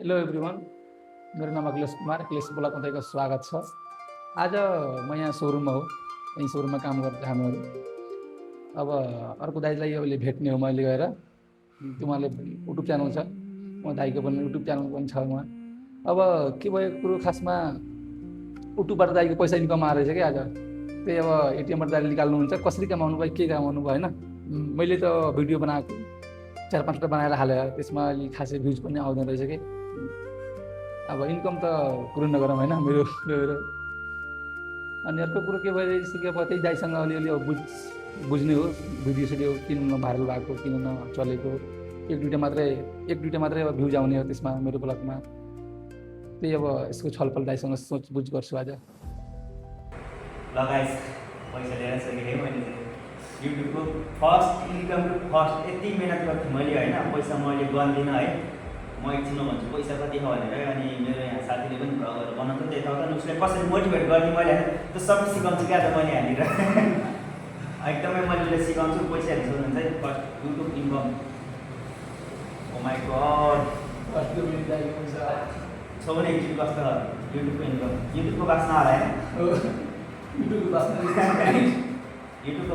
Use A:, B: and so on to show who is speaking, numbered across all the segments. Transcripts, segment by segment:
A: Hello everyone, मेरो नाम अखिलेश कुमार। अखिलेश ब्लगमा तपाईँको स्वागत छ। आज म यहाँ सोरुममा हो, यहीँ सोरुममा काम गर्छ हामीहरू। अब अर्को दाइलाई अहिले भेट्ने हो मैले गएर। उहाँले युट्युब च्यानल छ, म दाइको पनि युट्युब च्यानल पनि छ उहाँ। अब के भयो कुरो खासमा युट्युबबाट दाइको पैसा इन्कम आएर रहेछ क्या आज। त्यही अब एटिएमबाट दाइले निकाल्नुहुन्छ, कसरी कमाउनु भयो, के कमाउनु भयो होइन। मैले त भिडियो बनाएको 4-5वटा बनाएर हालेँ, त्यसमा अलि खासै भ्युज पनि आउँदैन रहेछ कि। अब इन्कम त कुरो नगरौँ होइन मेरो मेरो। अनि अर्को कुरो के भइसक्यो, अब त्यही दाइसँग अलिअलि बुझ्ने हो, भिडियो सिडियो किन भाइरल भएको, किन नचलेको। एक दुइटा मात्रै अब भ्युज आउने हो त्यसमा मेरो ब्लगमा। त्यही अब यसको छलफल दाइसँग सोचबुझ गर्छु आज।
B: लगाइस पैसा लिएर सकेँ मैले युट्युबको फर्स्ट इन्कमको फर्स्ट यति मिहिनेत गर्थेँ मैले होइन। पैसा मैले गर्दिनँ है, म एकछिनमा भन्छु पैसा कति हो भनेर। अनि मेरो यहाँ साथीले पनि भ्लगहरू बनाउँछ, त्यही त उसले कसरी मोटिभेट गर्ने मैले होइन त्यो सबै सिकाउँछु क्या त मैले यहाँनिर। एकदमै मैले उसले सिकाउँछु। पैसाहरू सोध्नुहुन्छ है, first YouTube income. Oh my god, छ भने एकचोटि कस्तो युट्युबको इन्कम। युट्युबको बास्ना होला होइन, युट्युबको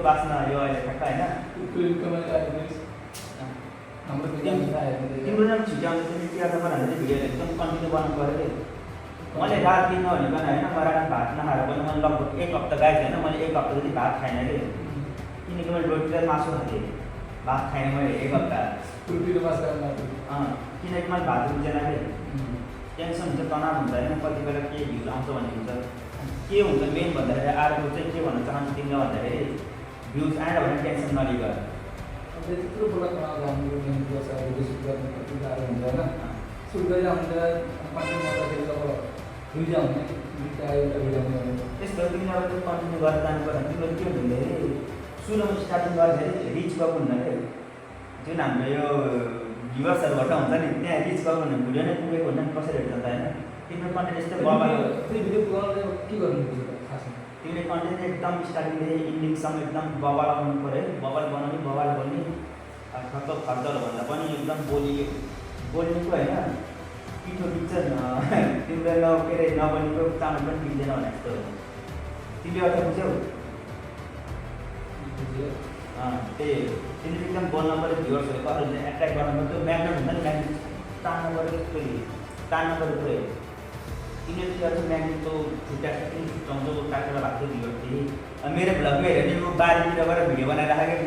B: बास्ना यो अहिले ठ्याक्क होइन। तिम्रो नाम छिटो आउँछ त्यो त मलाई भिडियोहरू एकदम कन्टिन्यू बनाउनु पऱ्यो कि। मैले रात दिन भनेको होइन, म रात भात नखाएर पनि मैले लगभग 1 हप्ता गाएँ होइन। मैले 1 हप्ता जति भात खाइनँ कि, किनकि मैले रोटी र मासु खाँथेँ, भात खाइनँ मैले 1 हप्ता। किनकि मैले भात रुच्दैन कि, टेन्सन हुन्छ, तनाव हुन्छ होइन। कति बेला के भ्युज आउँछ भन्ने हुन्छ। के हुन्छ मेन भन्दाखेरि अर्को चाहिँ के भन्न चाहन्छु तिमीलाई भन्दाखेरि, भ्युज आएन भने टेन्सन नलिएर
A: त्यत्रो ब्लगमा राम्रो गर्छ, विदेश गर्ने कति गाह्रो हुन्छ होइन। सुट गरेर आउँदा कन्टिन्यू गर्दाखेरि अब भ्युज आउने दुईवटा एउटा भिडियो आउने भने
B: त्यस्तो तिमीले अब त्यो कन्टिन्यू गरेर जानु पर्यो। तिमीले के भन्दाखेरि सुरुमा स्टार्टिङ गर्दाखेरि रिच गएको हुन्न क्या, जुन हाम्रो यो भ्युवर्सहरूबाट हुन्छ नि त्यहाँ रिच गएको हुन्न, भिडियो नै पुगेको हुन्न नि, कसरी हेर्छ त होइन। तिम्रो कन्टेन्ट यस्तै बबाल
A: भिडियो पुगाउने के गर्नुपर्छ खासमा।
B: तिमीले कन्टेन्ट एकदम स्टार्टिङदेखि इन्डिङसम्म एकदम बबाल आउनु पऱ्यो है। बबाल बनाउने, बबाल बोल्ने, खर्चहरूभन्दा पनि एकदम बोल्नेको होइन। पिठो टिप्छ तिम्रो के अरे नबनेको चामल पनि टिप्दैन भने जस्तो हो। तिमीले अर्थ बुझ्यौ? त्यही हो, तिमीले एकदम बोल्नु पऱ्यो, भ्युवर्सहरू कसरी एट्र्याक्ट गर्नु पऱ्यो। त्यो म्याग्नेट हुन्छ नि, म्याग्नेट तान्नु पऱ्यो, त्यस्तो तान्नु पऱ्यो पुरै। तिमीले त्यो अर्थ म्याग्नेटको खुट्टा छुट्याउँछौ, काटेर भएको भ्युवर्स थिएँ। मेरो भ्लगमा हेरेर यो बारीतिर गएर भिडियो बनाएर राखेको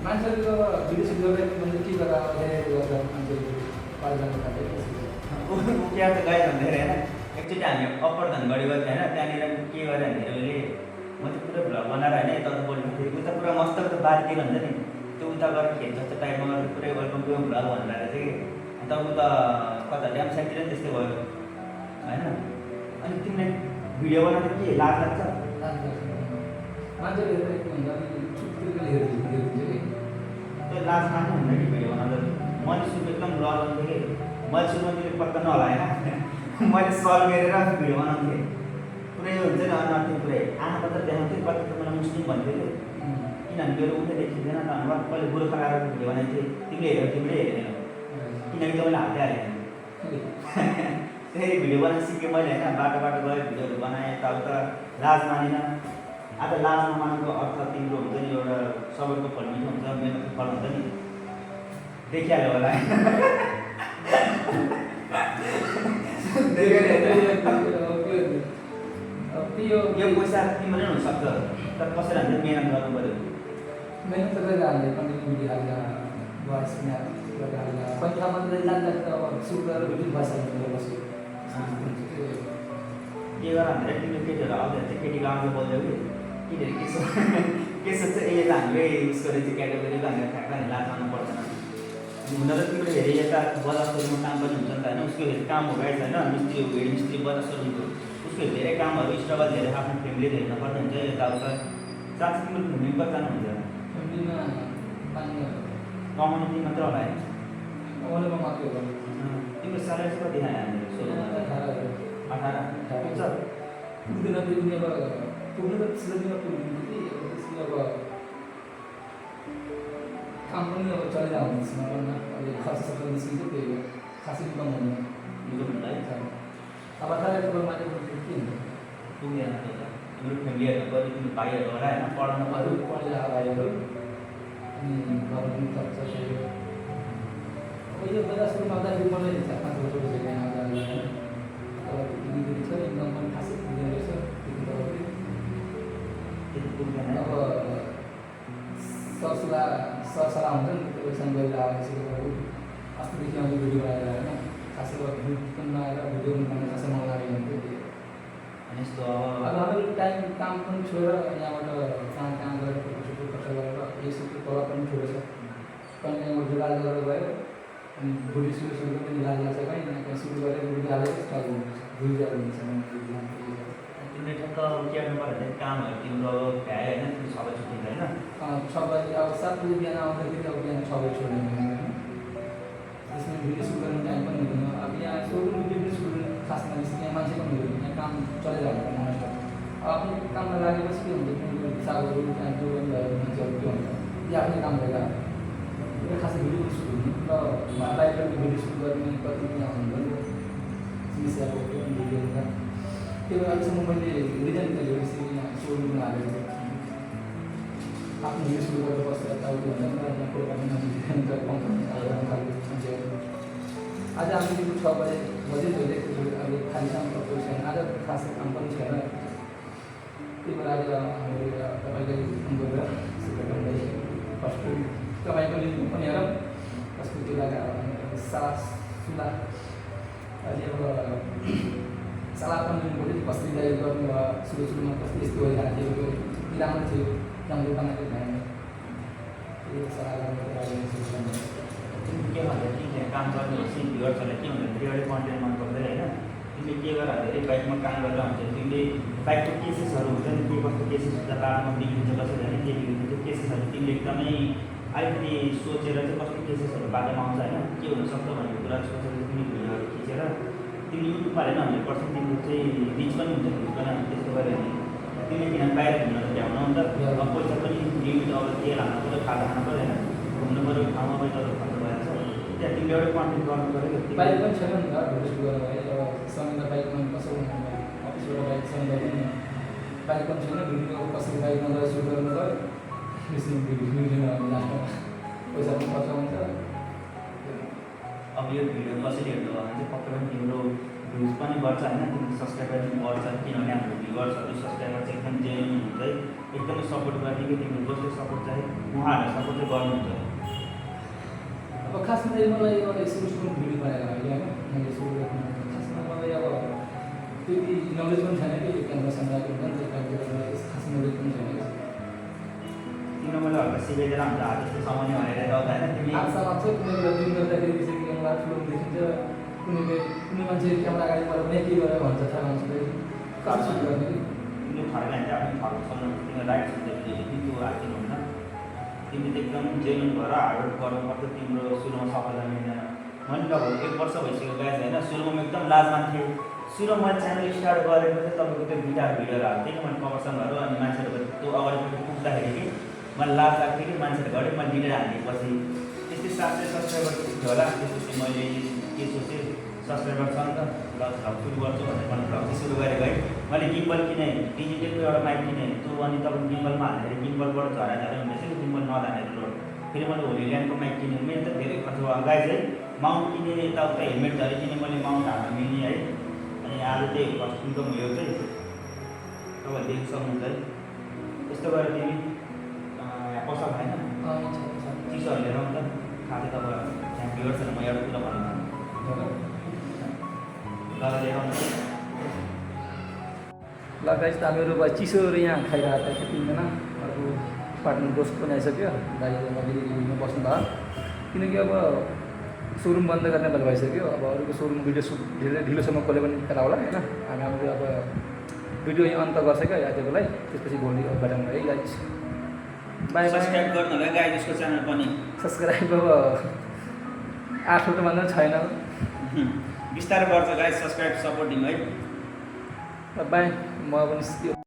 A: मान्छेहरू अब भिडियो सुट गर्दा के गर्दा मान्छेहरू पारिजानु थाले
B: क्या त गयो भन्दाखेरि होइन। एकचोटि हामी अप्पर धनगढी गएको होइन, त्यहाँनिर के गरेर भन्दाखेरि म चाहिँ पुरै भ्लग बनाएर होइन यता बोल्नु थिएँ। उता पुरा मस्त उता बारीतिर हुन्छ नि, त्यो उता गएर खेत जस्तो टाइपमा गरेर पुरै वेलकम टु भ्लग भनेर चाहिँ कि। अन्त उता कता ड्याम साइडतिर पनि त्यस्तै भयो होइन। अनि तिमीले भिडियो बनाउँदा के लाज लाग्छ?
A: मान्छेहरू हेरेर के हुन्छ
B: त्यो लाज मान्नु हुन्न कि भिडियो बनाउँदा। मैले सुरु एकदम लजाउँथेँ कि, मैले सुरुमा तिमीले पत्ता नहलाएन, मैले सल गरेर भिडियो बनाउँथेँ पुरै हुन्छ नि अन्य पुरै आँखा मात्र देखाउँथेँ। कति त मलाई मुस्लिम भन्थ्यो कि, किनभने मेरो उठे देखिँदैन त अनुहार। कहिले गोर्खा लगाएर भिडियो बनाएको थिएँ, तिमीले हेऱ्यौ तिमीले हेरेनौ, किनकि त मैले हातै हालेँ। त्यही भिडियो बनाएर सिकेँ मैले होइन। बाटो बाटो गएर भिडियोहरू बनाएँ, यताउता लाज मानेन। आज लाज नमानेको अर्थ तिम्रो हुन्छ नि, एउटा सबैको फल मिठो हुन्छ, मेहनतको फल हुन्छ नि, देखिहाल्यो होला। यो पैसा तिमीले हुनसक्छ, तर कसरी हुन्छ मेहनत गर्नु पऱ्यो।
A: मेहनत त गरेर हाल्ने, कन्टिन्यू भिडियो हाल्दा भोइस गरेर हाल्दा कतिवटा मात्रै लाग्दा त अब सुट गरेर भिडियो भइस बस्यो।
B: के गर भन्दाखेरि तिमीले केटीहरू आउँदाखेरि चाहिँ केटीको आउँदा बोल्छौ कि केटीहरू के सोध्छ, ए त हामीले उसको रहेछ क्याटेगोरी भनेर ठ्याक्क नि लाज मान्नु पर्दैन। हुन त तिमीले हेरे यता बजार सोरुममा काम पनि हुन्छ नि त होइन। उसको काम हो गाइस होइन, मिस्त्री हो, हेड मिस्त्री बजार सोरुमको। उसको धेरै कामहरू स्ट्रगल धेरै आफ्नो फ्यामिलीले हेर्नुपर्ने हुन्छ यताउता। साँच्चै तिम्रो फ्यामिली कति जानुहुन्छ?
A: फ्यामिलीमा
B: कमाउनु मात्र होला है,
A: कमाउनुमा मात्रै हो।
B: तिम्रो स्यालेरी चाहिँ कति खायो हामीले? 18 पुग्छ
A: पुग्दैन। त्यो अब पुग्नु त सिलगढीमा पुग्नु कि त्यसले अब काम पनि अब चलिरहेको हुन्छ भन्न अहिले खर्च सबै निस्किन्छ त्यही हो खासै इन्कम हुँदैन
B: भन्दा है
A: अब खालि कुरो मात्रै के हुन्छ
B: पुगेन त तिम्रो फ्यामिलीहरू गऱ्यो तिम्रो भाइहरू होला होइन पढ्न
A: अरू
B: पऱ्यो
A: पढिरहेको भाइहरू अनि घर पनि खर्च सबै अब यो बेला सुरुमा आउँदाखेरि मलाई 4-5 वर्ष भइसक्यो यहाँ आउँदा होइन अब त्यति छ इन्कम पनि खासै पुग्दैन रहेछ त्यति
B: त्यति पुग्दैन
A: अब सरसल्लाह हुन्छ नि त्योसँग गएर आएपछि अस्तिदेखि आउँदा भिडियो बनाएर होइन खासै अब भ्यू पनि नआएर भिडियो पनि बनाएर खासै मन लागेको हुन्थ्यो त्यही
B: अनि यस्तो
A: अब हाम्रो टाइम काम पनि छोडेर यहाँबाट कहाँ गएर फोटो खर्च गरेर यसो तल पनि छोडेछ कहिले यहाँबाट जुगाड गरेर गयो अनि भोलि सुरु पनि लाग्छ कहीँ न कहीँ सुरु गरेर भोलि हालेर स्टार्ट हुन्छ भुलिरहेको हुन्छ
B: तिमीले ठ्याक्क उठ्याउनु पर्यो भने कामहरू तिम्रो भ्याए होइन तिम्रो सबै छुट्टिन्छ होइन
A: 6 बजी अब 7 बजी बिहान आउँदाखेरि अब बिहान 6 बजी छोड्नु त्यसमा भिडियो सुट गर्ने टाइम पनि हुँदैन अब यहाँ सोरुम भिडियो सुट गर्ने खास मानिस यहाँ मान्छे पनि हुँदैन यहाँ काम चलिरहेको हुन्छ अब आफ्नो काममा लागेपछि के हुन्छ सागहरू त्यहाँ जो पनि भयो मान्छेहरू के हुन्छ यो आफ्नै काम भएर त्यो खासै भिडियो पनि सुट हुने र बाहिर भिडियो सुट गर्ने कति यहाँ हुनुहुन्छ समस्याको त्यो पनि भिडियो हुन्छ त्यो अहिलेसम्म मैले रिजन गरेँ यसरी यहाँ सोरुममा हालेको थिएँ आफ्नो भिडियो सुरु गरेर बसेर यताउति हुन्छ नि यहाँ कुरो पनि आज हामी 6 बजे अहिले खालीसँग कस्तो छैन आज खासै काम पनि छैन त्यही भएर आज हामीले तपाईँलाई फोन गरेर सिकाउनुलाई फर्स्ट तपाईँको लिङ्क पनि हेरौँ कसको त्यो लगाएर सुला अहिले अब सल्लाह पनि लिनुपर्यो कसरी तयारी गर्नु भयो सुरुमा कस्तो यस्तो भइरहेको थियो राम्रो थियो राम्रो बनाएको भएन त्यो सल्लाह गर्नु
B: के भन्छ तिमीले काम गर्नेपछि भ्युवर्सहरूलाई के हुन्छ धेरै कन्टेन्ट मन पर्दैन होइन तिमीले के गर धेरै बाइकमा काम गरेर हुन्छ तिमीले बाइकको केसेसहरू हुन्छ नि के कस्तो केसेस हुन्छ बाटोमा बिग्रिन्छ कसरी होइन के बिग्रिन्छ त्यो केसेसहरू तिमीले एकदमै अलिकति सोचेर चाहिँ कस्तो केसेसहरू बाटोमा आउँछ होइन के हुनसक्छ भन्ने कुरा सोचेर तिमी भिडियोहरू खिचेर तिमीले युट्युबमा हालेन 100% तिम्रो चाहिँ रिच पनि हुन्छ भ्युज पनि हुन्छ त्यस्तो गऱ्यो भने तिमीले किन बाहिर घुम्न त भ्याउनु अन्त अब पैसा पनि लिमिट अब तेल हाल्नु पऱ्यो खाजा खानु पऱ्यो होइन घुम्नु पऱ्यो ठाउँमा पैसा खर्च भएर त्यहाँ तिमीले एउटा कन्टेन्ट गर्नु पऱ्यो
A: बाइक पनि छैन नि त भिडियो गरेर है अब सँगै बाइकमा कसो अफिसबाट बाइक सँगै पनि बाइक पनि छैन भिडियो कसरी बाइकमा गएर सुट गर्नु पऱ्यो बेसी भिडियो लास्टमा पैसा पनि खर्च हुन्छ
B: अब यो भिडियो कसरी हेर्नु भयो भने चाहिँ पक्कै पनि तिम्रो भ्युज पनि बढ्छ होइन तिम्रो सब्सक्राइबर पनि बढ्छ किनभने हाम्रो भ्युवर्सहरू सब्सक्राइबर चाहिँ एकदम जेन्युन हुन्छ है एकदमै सपोर्ट गर्ने तिम्रो जसले सपोर्ट चाहिँ उहाँहरूलाई सपोर्ट चाहिँ गर्नुहुन्छ
A: अब खासमा चाहिँ मलाई एउटा सुरु भिडियो बनाएर अहिले होइन मैले सुरु गर्नु खासमा मलाई अब त्यति नलेज पनि छैन कि क्यामेरा सामनाको हुन्छ नि खास नलेज पनि छैन
B: तिम्रो मैले हल्का सिकाइदिएर हुन्छ त्यस्तो समय नै हराएर आउँदा होइन तिमी
A: हातमा लाग्छ कुनै बेला जुन गर्दाखेरि त्यसरी क्यामेरा ठुलो देखिन्छ कुनै मान्छे क्यामेरा अगाडि परेर पनि के गरेर भन्छ थाहा हुन्छ कसरी सुट गर्ने
B: तिमीले फर्काइन्छ आफ्नो फर्कसम्म तिम्रो राइट हुन्छ तिम्रो आर्थिक हुन्न तिमी त एकदम जेन्युन भएर हार्डवर्क गर्नुपर्छ तिम्रो सुरुमा सफलता मिल्दैन मैले लगभग 1 वर्ष भइसक्यो गाइस होइन सुरुमा एकदम लाज मान्थेँ सुरुमा मैले च्यानल स्टार्ट गरेको चाहिँ तपाईँको त्यो भिडियोहरू हाल्थेँ मैले कमर्सनहरू अनि मान्छेहरू त्यो अगाडिपट्टि पुग्दाखेरि कि मलाई लाज लाग्थ्यो कि मान्छेहरू घरि मैले डिलेट हालिदिएपछि त्यस्तै 700 सब्सक्राइबर पुग्थ्यो होला त्यसपछि मैले के सोचेँ सब्सक्राइबर छ नि त भ्लग सुरु गर्छु भनेर मैले भ्लग चाहिँ सुरु गरेको है मैले गिम्बल किनेँ डिजिटलको एउटा माइक किनेँ त्यो अनि तपाईँको गिम्बलमा हाल्दाखेरि गिम्बलबाट झरा हुँदैछ नि गिम्बल नजानेर लोड फेरि मैले होलील्यान्डको माइक किनेँ मेरो त धेरै खर्च भयो गाइस है माउन्ट किनेँ यताउता हेलमेट झरी किनेँ मैले माउन्ट हाल्न मिल्ने है अनि आज चाहिँ फर्स्ट इन्कम यो चाहिँ तपाईँहरूले देख्न सक्नुहुन्छ है यस्तो गरेर तिमी पसल खाएन चिसोहरू लिएर आउँछ खाँदै तपाईँ त्यहाँ भ्युवर्सहरू म एउटा कुरा भन्नु
A: ल गाइस त हामीहरू चिसोहरू यहाँ खाइरहेको थियो तिनजना अर्को पार्टनर दोस्त पनि आइसक्यो दाइले मैले बस्नु भयो किनकि अब सोरुम बन्द गर्ने बेला भइसक्यो अब अरूको सोरुम भिडियो सुट धेरै ढिलोसम्म कसले पनि खेला होला होइन हामीले अब भिडियो यहाँ अन्त गर्छ क्या आजकोलाई त्यसपछि भोलि भेटौँ है गाइस बाई
B: सब्सक्राइब गर्नु होला गाइस यसको च्यानल पनि
A: सब्सक्राइब अब 8 वटा मात्र छैन
B: बिस्तारै बढ्छ गाइस सब्सक्राइब सपोर्टिङ है
A: बाई म पनि